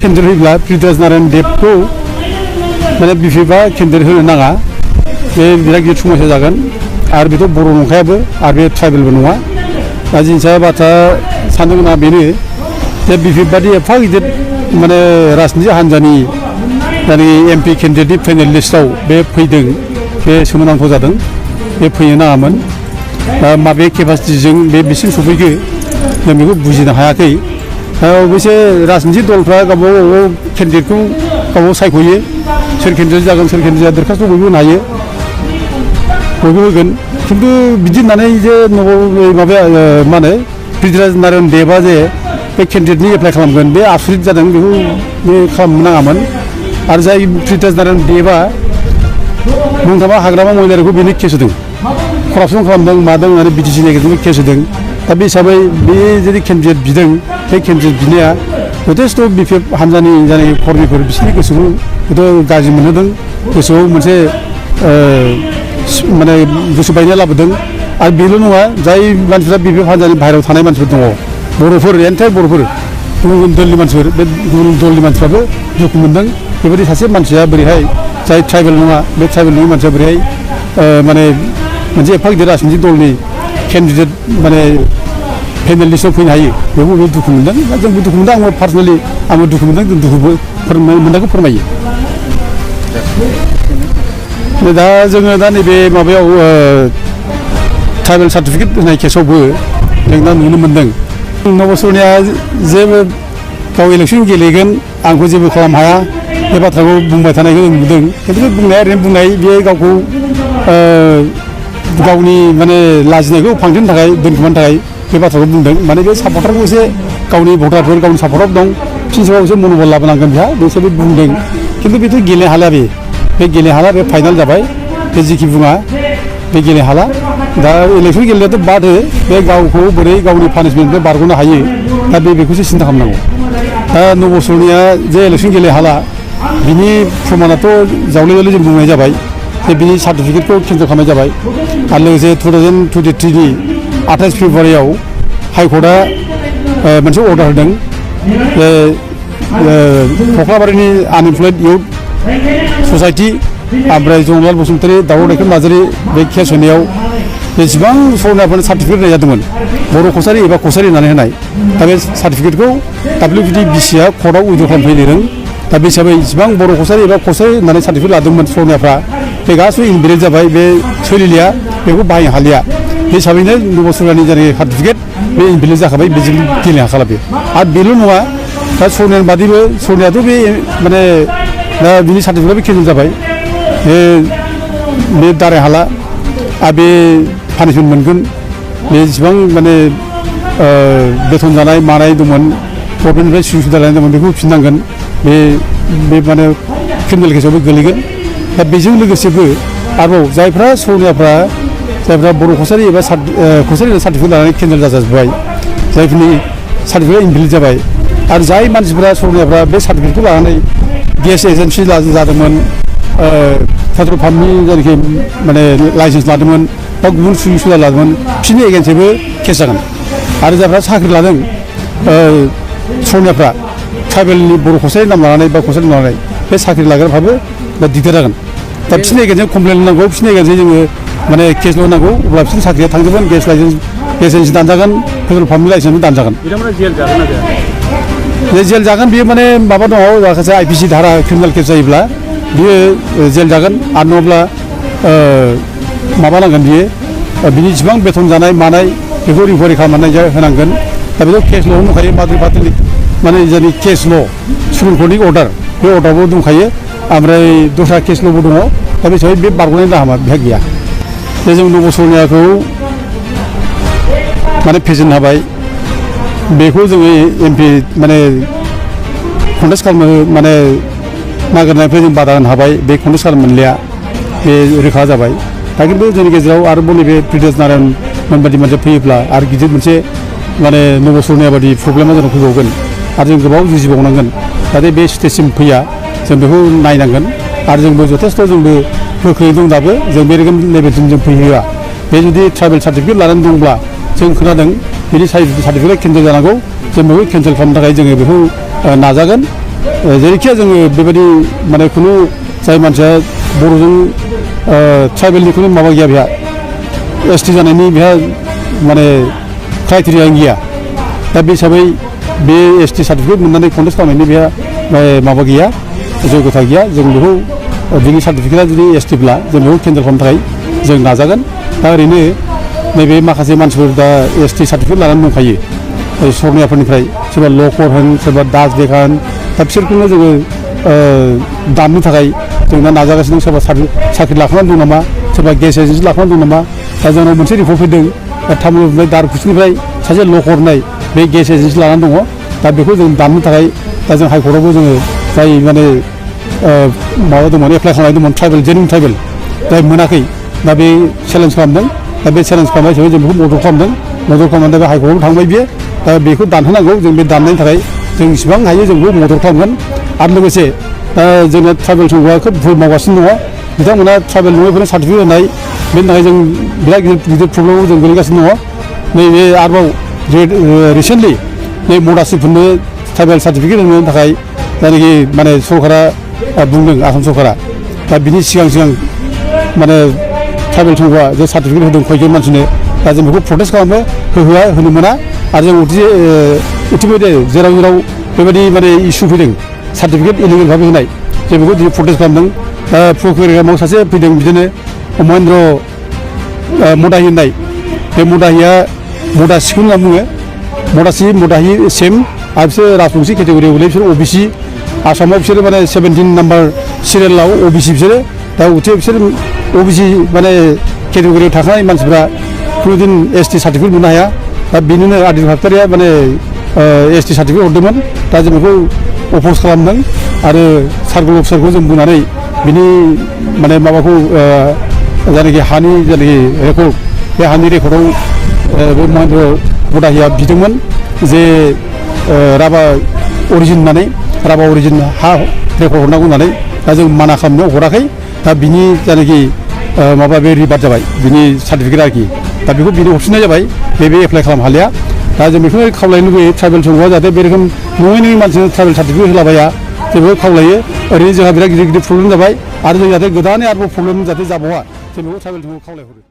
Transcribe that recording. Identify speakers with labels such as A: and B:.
A: candidate होयोब्ला पृथ्वीराज नारायण देबखौ माने बिफिबा candidate होनो नाङा बे बिराद गिदिर समस्या जागोन आरो बेथ' बर' नंखायाबो आरो बे ट्राइबेलबो नङा दा जिनिसा बाथ्रा साननो गोनाङा बेनो जे बिफिब बादि एफा गिदिर माने राजनिति हान्जानि माने एमपि केन्डिडेटनि फाइनेल लिस्टआव बे फैदों बे सोमोनांथाव जादों बे फैनो नाङामोन माबे केपासिटिजों बे बिसिम सफैखो जों बेखौ बुजिनो हायाखै अबयसे राजनिति दलफ्रा गावबागाव केन्डिडेटखौ गावबागाव सायख'यो सोर केन्डिडेट जागोन सोर केन्डिडेट दरखास्त बयबो होनो हायो बयबो होगोन खिन्थु बिदि होननानै जे माबाया मा होनो पृथ्वीराज नारायण देबआ जे बे केन्डिडेटनि एप्लाइ खालामगोन बे आसुरित जादों बेखौ बे खालामनो नाङामोन आरो जाय पृथ्वीराज नारायण देबआ बुंनो थाङोबा हाग्रामा महिलारिखौ बेनो केस होदों करापसन खालामदों मादों होननानै बिटिसि नेगेटिभनि केस होदों दा बे हिसाबै बे जुदि केन्डिडेट बिदों बे केन्डिडेट बिनाया जथेस्थ' बिपिएफ हान्जानि जानाय कर्मिफोर बिसोरनि गोसोखौ हयथ' गाज्रि मोनहोदों गोसोआव मोनसे माने गोसो बायनाय लाबोदों आरो बेल' नङा जाय मानसिफ्रा बिपिएफ हान्जानि बाहेरायाव थानाय मानसिफोर दङ बर'फोर एन्टायर बर'फोर गुबुन गुबुन दलनि मानसिफोर बे गुबुन दलनि मानसिफ्राबो दुखु मोनदों बेबायदि सासे मानसिया बोरैहाय जाय ट्राइबेल नङा बे ट्राइबेल नङि मानसिया बोरैहाय माने मोनसे एफा गिदिर राजनिति दलनि केन्डिडेट माने फाइनेल लिस्टआव फैनो हायो बेखौ दुखु मोनदों जोंबो दुखु मोनदों आंबो पार्सनेलि आंबो दुखु मोनदों जों दुखुबो मोननायखौ फोरमायो दा जोङो दा नैबे माबायाव ट्राइबेल सार्टिफिकेट होनाय केसावबो जों दा नुनो मोनदों नबसरनिया जेबो गाव इलेक्सन गेलेगोन आंखौ जेबो खालामनो हाया बे बाथ्राखौ बुंबाय थानायखौ जों नुदों खिन्थु बे बुंनाया ओरैनो बुंनाय बे गावखौ गावनि माने लाजिनायखौ फांथेनो थाखाय दोनखोमानो थाखाय बे बाथ्राखौ बुंदों माने बे सापर्टारखौ एसे गावनि भटारफोर गावनि सापर्टार दं फिनसेबाव एसे मन'बल लाबोनांगोन बिहा बे हिसाबै बुंदों खिन्थु बेथ' गेलेनो हाला बे गेलेनो हाला बे फाइनाल जाबाय बे जिखि बुङा बे गेलेनो हाला दा इलेक्सन गेलेनायाथ' बाद हो बे गावखौ बोरै गावनि पानिशमेन्टनिफ्राय बारग'नो हायो दा बेखौसो सिन्था खालामनांगौ दा नबसरनिया जे इलेक्सन गेलेनो हाला बिनि प्रमानाथ' जावले जावले जों बुंनाय जाबाय जे बिनि सार्टिफिकेटखौ केन्सेल खालामनाय जाबाय आरो लोगोसे 2023नि 28 फेब्रुवारियाव हाइकर्टआ मोनसे अर्डार होदों जे कख्लाबारिनि आनइमप्लयड इउथ ससाइटि ओमफ्राय जंलाल बसुमतारी दाउब' दैखोन नार्जारी बे केस होनायाव जेसेबां सरनाफोरनो सार्टिफिकेट होनाय जादोंमोन बर' कसारि एबा कसारि होननानै होनाय दा बे सार्टिफिकेटखौ WPDBCआ कर्टआव उइद्र' खालामफैदों दा बे हिसाबै इसिबां बर' कसारि एबा कसारि होननानै सार्टिफिकेट लादोंमोन सरनाफ्रा बे गासिबो इनभेलिड जाबाय बे सोलिलिया बेखौ बाहायनो हालिया बे हिसाबैनो नबसरनि जानाय सार्टिफिकेट बे इनभेलिड जाखाबाय बेजों गेलेनो हाखाला बे आरो बेल' नङा दा सरनानि बादैबो सरनायाथ' बे माने दा बिनि सार्टिफिकेटआबो केन्सेल जाबाय बे दाराय हाला आरो बे पानिशमेन्ट मोनगोन बे जेसेबां माने बेथन जानाय मानाय दंमोन गभर्नमेन्टनिफ्राय सुबिदा सुबिदा लानाय दंमोन बेखौ होफिननांगोन बे माने क्रिमिनेल केसावबो गोलैगोन दा बेजों लोगोसेबो आरोबाव जायफ्रा सरनियाफ्रा जायफ्रा बर' कसारि एबा कसारि सार्टिफिकेट लानानै केन्सेल जाजोब्बाय जायफोरनि सार्टिफिकेट इनभेलिड जाबाय आरो जाय मानसिफ्रा सरनियाफ्रा बे सार्टिफिकेटखौ लानानै गेस एजेन्सि जादोंमोन पेट्रल पाम्पनि जायनाखि माने लाइसेन्स लादोंमोन बा गुबुन सुबिदा सुबिदा लादोंमोन बिसोरनि एगेन्स्टैबो केस जागोन आरो जायफ्रा साख्रि लादों सरनियाफ्रा ट्राइबेलनि बर' कसारि नाम लानानै बा कसारि नाम लानानै बे साख्रि लाग्राफ्राबो दा दिगदार जागोन दा बिसोरनि एगेन्स्टजों कमप्लेन होनांगौ बिसोरनि एगेन्स्टजों जोङो माने केसल' होनांगौ अब्ला बिसोरनि साख्रिया थांजोबगोन गेस लाइसेन्स दानजागोन पेट्रल पाम्पनि लाइसेन्सबो दानजागोन
B: बिथांमोना जेल जागोन ना जाया
A: जेल जागोन बेयो माने माबा दङ माखासे IPC धारा क्रिमिनेल केस जायोब्ला बियो जेल जागोन आरो नङाब्ला माबा नांगोन बियो बिनि जेसेबां बेथन जानाय मानाय बेखौ रिकभारि खालामनानै होनांगोन दा बेखौ केसल' दंखायो माद्रि पार्टिनि माने जोंनि केस ल' सुप्रिम कर्टनि अर्डार बे अर्डारबो दंखायो ओमफ्राय दस्रा केस ल'बो दङ दा बे हिसाबै बे बारग'नायनि राहा बेहा गैया बे जों नबसरनियाखौ माने फेजेननो हाबाय बेखौ जोङो MP माने कन्टेस्ट खालामनो माने नागिरनायनिफ्राय जों बादा होनो हाबाय बे कन्टेस्ट खालामनो मोनलिया बे रोखा जाबाय दा खिन्थु जोंनि गेजेराव आरोबाव नैबे पृथ्वीराज नारायण मोनबादि मोनसे फैयोब्ला आरो गिदिर मोनसे माने नबसरनिया बादि प्रब्लेमा जोंनाव फैबावगोन आरो जों गोबाव जुजिबावनांगोन जाहाथे बे स्टेजसिम फैया जों बेखौ नायनांगोन आरो जोंबो जथेस्थ' जोंबो गोख्रै दं दाबो जों बे रोखोम लेभेलसिम जों फैहोआ बे जुदि ट्राइबेल सार्टिफिकेट लानानै दंब्ला जों खोनादों बिनि सार्टिफिकेट केन्सेल जानांगौ जों बेखौ केन्सेल खालामनो थाखाय जोङो बेखौ नाजागोन जेरैखिया जोङो बेबायदि माने खुनु जाय मानसिया बर'जों ट्राइबेलनि खुनु माबा गैया बेहा एसटि जानायनि बेहा माने क्राइटेरिया गैया दा बे हिसाबै बे एसटि सार्टिफिकेट मोननानै कन्टेस्ट खालामनायनि बेहा माबा गैया जयगथा गैया जों बेखौ बिनि सार्टिफिकेटआ जुदि एसटिब्ला जों बेखौ केन्सेल खालामनो थाखाय जों नाजागोन दा ओरैनो नैबे माखासे मानसिफोर दा एसटि सार्टिफिकेट लानानै दंखायो सरनियाफोरनिफ्राय सोरबा लकर होन सोरबा दास बेक होन दा बिसोरखौनो जोङो दामनो थाखाय जों दा नाजागासिनो दं सोरबा साख्रि लाखानानै दं नामा सोरबा गेस एजेन्सि लाखानानै दं नामा दा जोंनाव मोनसे रिपर्ट फैदों तामुलपुरनिफ्राय दारखुसिनिफ्राय सासे लकर होननाय बे गेस एजेन्सि लानानै दङ दा बेखौ जों दामनो थाखाय दा जों हाइकर्टआवबो जोङो जाय माने माबा दंमोन एप्लाइ खालामनाय दंमोन ट्राइबेल जेनुइन ट्राइबेल जाय मोनाखै दा बे चेलेन्ज खालामदों दा बे चेलेन्ज खालामनाय हिसाबै जों बेखौ मदद खालामदों मदद खालामनानै दा बे हाइकर्टआव थांबाय बियो दा बेखौ दानहोनांगौ जों बे दाननायनि थाखाय जों जेसेबां हायो जों बेखौ मदद खालामगोन आरो लोगोसे दा जोंना ट्राइबेल संघआ खोब भुल मावगासिनो दङ बिथांमोना ट्राइबेल नङैफोरनो सार्टिफिकेट होनाय बेनि थाखाय जों बिराद गिदिर प्रब्लेमाव जों गोलैगासिनो दङ नैबे आरोबाव रिसेन्टलि नै मदासिफोरनो ट्राइबेल सार्टिफिकेट होनो थाखाय जायनाखि माने सरकारा बुंदों आसाम सरकारा दा बिनि सिगां माने ट्राइबेल संघआ जे सार्टिफिकेट होदों खयजन मानसिनो दा जों बेखौ प्रटेस्ट खालामो होहोआ होनो मोना आरो जों इतिमध्य जेराव बेबायदि माने इसु फैदों सार्टिफिकेट इलिगेल भाबै होनाय जों बेखौ दिनै प्रटेस्ट खालामदों दा प्रकुरेटराव सासे फैदों बिदिनो महेन्द्र मदाहि होननाय बे मदाहिया मदासिखौ होनना बुङो मदाहि सेम आरो बिसोर राजबंसि केटेगरियाव गोलैयो बिसोर अबिसि आसामाव बिसोरो माने 17 नाम्बार सिरियेलाव अबिसि बिसोरो दा बिसोर अबिसि माने केटेगरियाव थाखानाय मानसिफ्रा खुनुदिन एसटि सार्टिफिकेट मोननो हाया दा बेनिनो आदिल फाक्टारिया माने एसटि सार्टिफिकेट हरदोंमोन दा जों बेखौ अपज खालामदों आरो सार्कल अफिसारखौ जों बुंनानै बिनि माने माबाखौ जायनाखि हानि जायनाखि रेकर्ड बे हानि रेकर्डआव बे महेन्द्र मदाहिया बिदोंमोन जे राभा अरिजिन होननानै राभा अरिजिन हा रेकर्ड हरनांगौ होननानै दा जों माना खालामनो हराखै दा बिनि जायनाखि माबा बे रिभार्ट जाबाय बिनि सार्टिफिकेट आरोखि दा बेखौ बिनो हरफिननाय जाबाय बे एप्लाइ खालामनो हालिया दा जों बेखौनो खावलायनो लुबैयो ट्राइबेल संघआ जाहाथे बे रोखोम नङै मानसिनो ट्राइबेल सार्टिफिकेट होलाबाया जों बेखौ खावलायो ओरैनो जोंहा बिराद गिदिर प्रब्लेम जाबाय आरो जों जाहाथे गोदानै आरोबाव प्रब्लेम जाहाथे जाबावा जों बेखौ ट्राइबेल संघखौ खावलायहरो